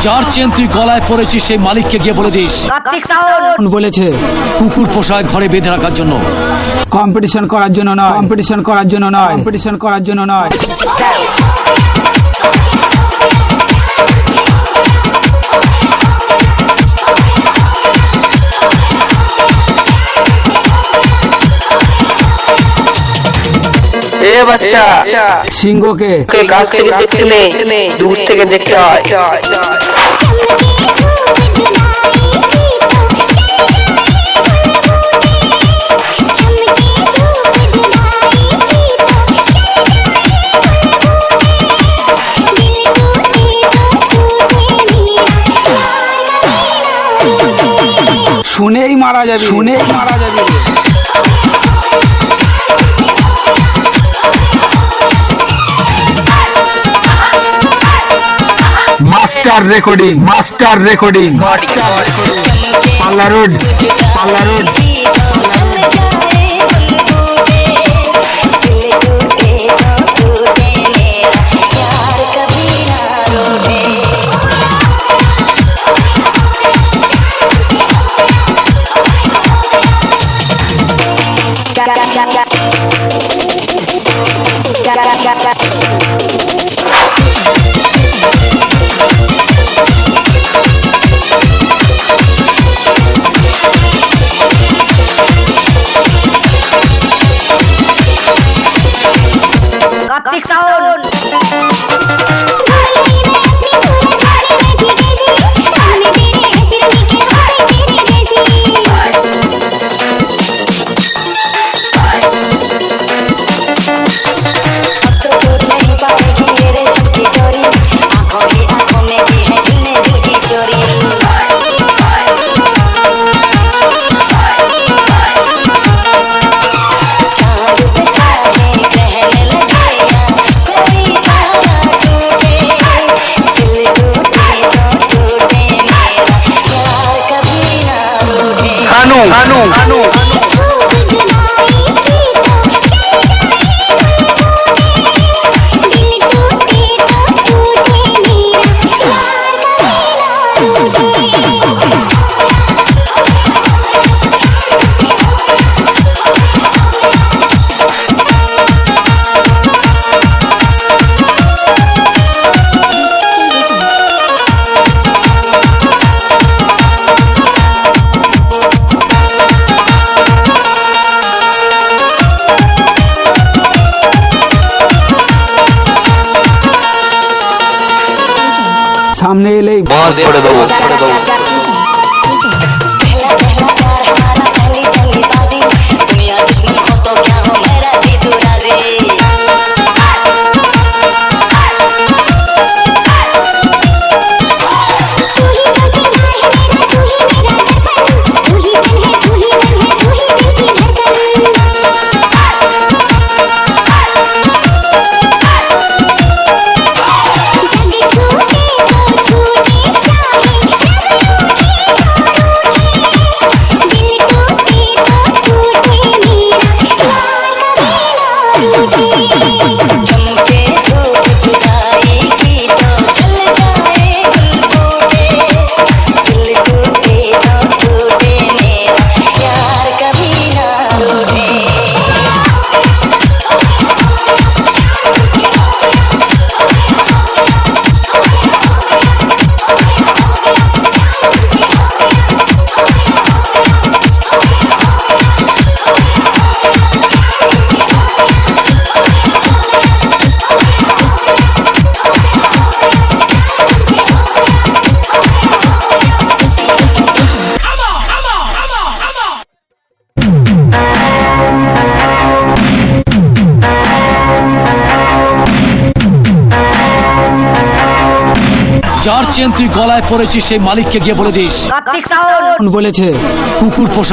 যার চেন তুই গলায় পড়েছিস সেই মালিককে গিয়ে বলে দিস। কার্তিক সাউন্ড বলেছে কুকুর পোষায় ঘরে বেঁধে রাখার জন্য, কম্পিটিশন করার জন্য নয়, কম্পিটিশন করার জন্য নয়, কম্পিটিশন করার জন্য নয়। এ বাচ্চা, সিংহকে কাছ থেকে দেখতে নেই, দূর থেকে দেখতে হয়। শুনেই মারা যাবে, শুনেই মারা যাবে। মাস্টার রেকর্ডিং, মাস্টার রেকর্ডিং, পাল্লা রোড, পাল্লা রোড। কার্তিক সাউন্ড सानू সামনে এলেই बस করে দেবো, করে দেবো। যার চেন তুই গলায় পড়েছিস সেই মালিককে গিয়ে বলে দিস। কার্তিক সাউন্ড বলেছে কুকুর পোষায়